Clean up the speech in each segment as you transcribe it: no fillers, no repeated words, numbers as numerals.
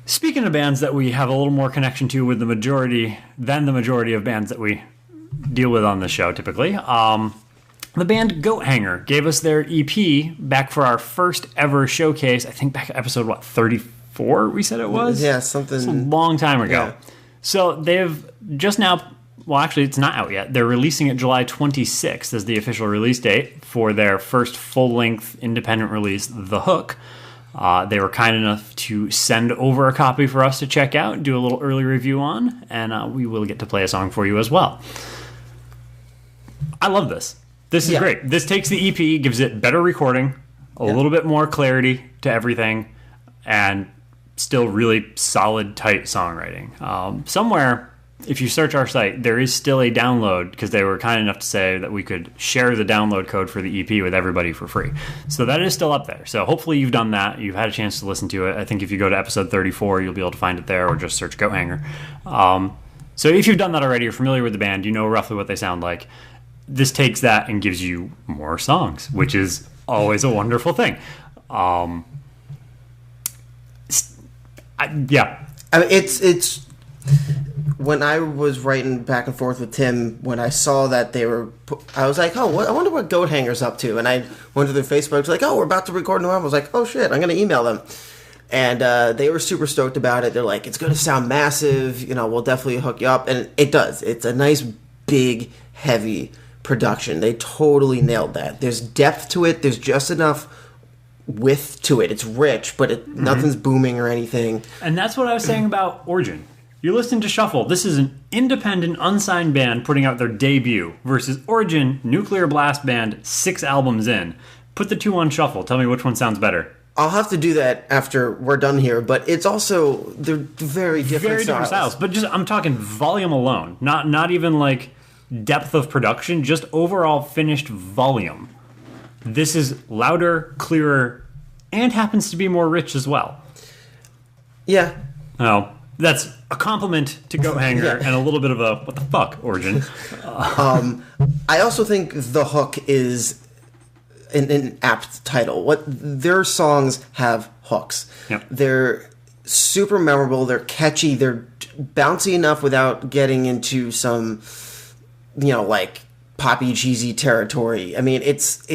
Speaking of bands that we have a little more connection to with the majority of bands that we deal with on the show typically, the band Goathanger gave us their EP back for our first ever showcase. I think back at episode 34 we said it was? Yeah, something. It's a long time ago. Yeah. So they've just now, well actually it's not out yet. They're releasing it July 26th as the official release date for their first full-length independent release, The Hook. They were kind enough to send over a copy for us to check out, do a little early review on, and we will get to play a song for you as well. I love this. This is great. This takes the EP, gives it better recording, a little bit more clarity to everything, and still really solid, tight songwriting. Somewhere, if you search our site, there is still a download, because they were kind enough to say that we could share the download code for the EP with everybody for free. So that is still up there. So hopefully you've done that. You've had a chance to listen to it. I think if you go to episode 34, you'll be able to find it there, or just search Goathanger. So if you've done that already, you're familiar with the band, you know roughly what they sound like. This takes that and gives you more songs, which is always a wonderful thing. I mean, it's when I was writing back and forth with Tim, when I saw that I was like, oh, I wonder what Goathanger's up to. And I went to their Facebook, it's like, oh, we're about to record a new album. I was like, oh shit, I'm going to email them. And they were super stoked about it. They're like, it's going to sound massive. You know, we'll definitely hook you up. And it does. It's a nice, big, heavy production. They totally nailed that. There's depth to it. There's just enough width to it. It's rich, but nothing's booming or anything. And that's what I was saying about Origin. You listen to Shuffle. This is an independent, unsigned band putting out their debut versus Origin, nuclear blast band, 6 albums in. Put the two on Shuffle. Tell me which one sounds better. I'll have to do that after we're done here, but it's also, they're very different styles. But just, I'm talking volume alone. Not even like depth of production, just overall finished volume. This is louder, clearer, and happens to be more rich as well. Yeah. Oh, that's a compliment to Goathanger and a little bit of a what the fuck Origin. I also think The Hook is an apt title. Their songs have hooks. Yep. They're super memorable. They're catchy. They're bouncy enough without getting into some, like poppy cheesy territory. I mean, it's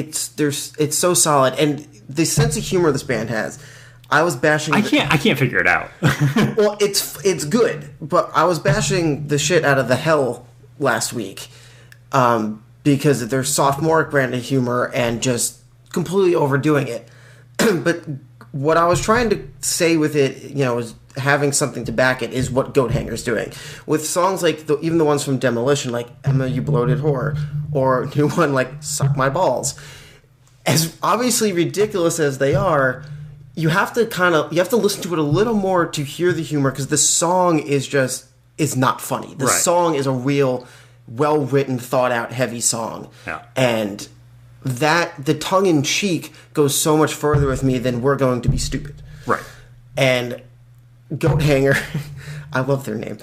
so solid, and the sense of humor this band has. I was bashing. I can't figure it out. Well, it's good, but I was bashing the shit out of The Hell last week because of their sophomoric brand of humor and just completely overdoing it. But what I was trying to say with it, is having something to back it, is what Goathanger's doing with songs like even the ones from Demolition, like "Emma, You Bloated Whore," or new one like "Suck My Balls." As obviously ridiculous as they are, you have to listen to it a little more to hear the humor, because the song is not funny. The song is a real, well-written, thought-out, heavy song. Yeah. And that, the tongue-in-cheek goes so much further with me than "We're Going to Be Stupid." Right. And Goathanger, I love their name,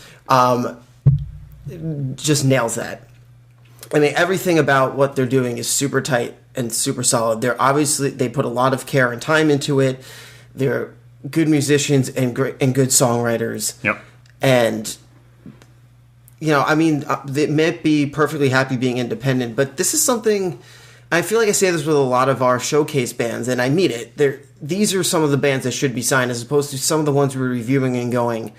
just nails that. I mean, everything about what they're doing is super tight and super solid. They put a lot of care and time into it. They're good musicians and good songwriters. Yep. And they may be perfectly happy being independent, but this is something. I feel like I say this with a lot of our showcase bands, and I mean it. These are some of the bands that should be signed, as opposed to some of the ones we're reviewing and going,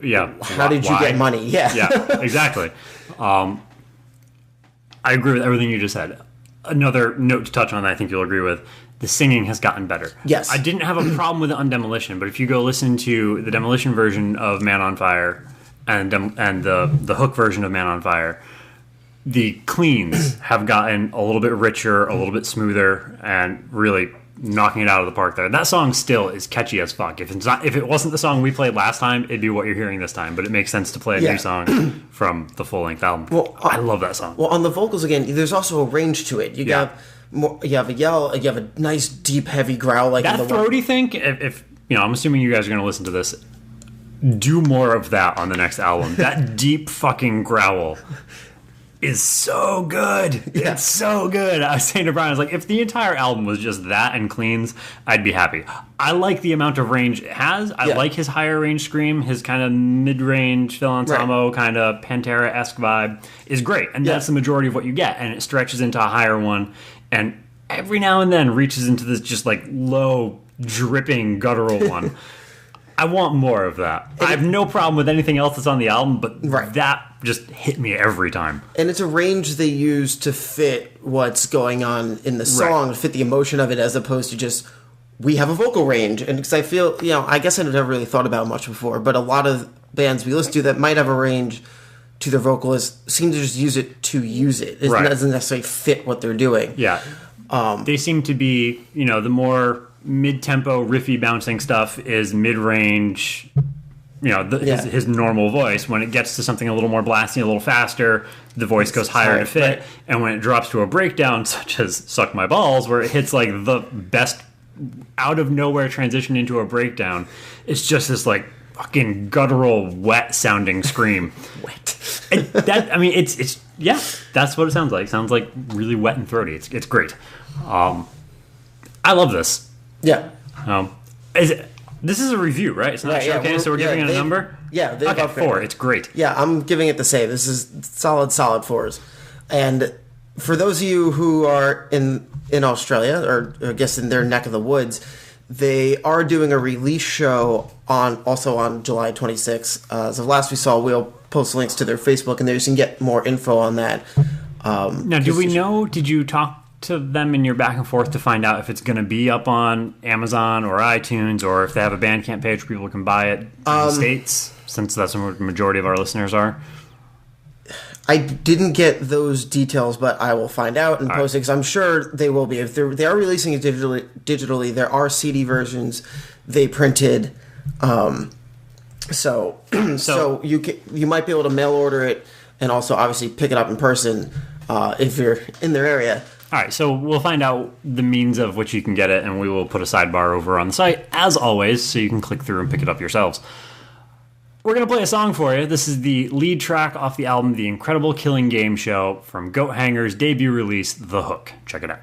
yeah, how did you get money? Yeah, exactly. I agree with everything you just said. Another note to touch on that I think you'll agree with, the singing has gotten better. Yes. I didn't have a problem with it on Demolition, but if you go listen to the Demolition version of Man on Fire and the Hook version of Man on Fire, the cleans have gotten a little bit richer, a little bit smoother, and really knocking it out of the park there. That song still is catchy as fuck. If it wasn't the song we played last time, it'd be what you're hearing this time. But it makes sense to play a new song from the full-length album. Well, I love that song. Well, on the vocals again, there's also a range to it. You have a yell, you have a nice, deep, heavy growl like that in the throaty thing. If I'm assuming you guys are going to listen to this, do more of that on the next album. That deep fucking growl is so good. Yeah. It's so good. I was saying to Brian, I was like, if the entire album was just that and cleans, I'd be happy. I like the amount of range it has. I like his higher range scream. His kind of mid-range Phil Anselmo kind of Pantera-esque vibe is great. And that's the majority of what you get. And it stretches into a higher one. And every now and then reaches into this just like low, dripping, guttural one. I want more of that. I have no problem with anything else that's on the album, but that just hit me every time. And it's a range they use to fit what's going on in the song, to fit the emotion of it, as opposed to just, we have a vocal range. And because I feel, I guess I've never really thought about it much before, but a lot of bands we listen to that might have a range to their vocalists seem to just use it to use it. It doesn't necessarily fit what they're doing. Yeah. They seem to be, the more mid-tempo, riffy, bouncing stuff is mid-range, his normal voice. When it gets to something a little more blasty, a little faster, the voice goes higher to fit. Right. And when it drops to a breakdown, such as Suck My Balls, where it hits like the best out-of-nowhere transition into a breakdown, it's just this like fucking guttural, wet-sounding scream. Wet. And that, it's that's what it sounds like. It sounds like really wet and throaty. It's great. I love this. Yeah. This is a review, right? It's not a showcase, so we're giving it a number? Yeah. Okay, 4. It's great. Yeah, I'm giving it the same. This is solid 4s. And for those of you who are in Australia, or I guess in their neck of the woods, they are doing a release show on July 26th. So last we saw, we'll post links to their Facebook, and there you can get more info on that. Now, do we know, did you talk to them in your back and forth to find out if it's going to be up on Amazon or iTunes, or if they have a Bandcamp page where people can buy it in the States, since that's where the majority of our listeners are? I didn't get those details, but I will find out and post it, because I'm sure they will be. If they are releasing it digitally, there are CD versions they printed. So you might be able to mail order it, and also obviously pick it up in person if you're in their area. All right, so we'll find out the means of which you can get it, and we will put a sidebar over on the site, as always, so you can click through and pick it up yourselves. We're going to play a song for you. This is the lead track off the album The Incredible Killing Game Show from Goathanger's debut release, The Hook. Check it out.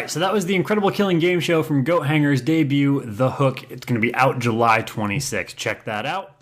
right, so that was the Incredible Killing Game Show from Goathanger's debut, The Hook. It's going to be out July 26th. Check that out.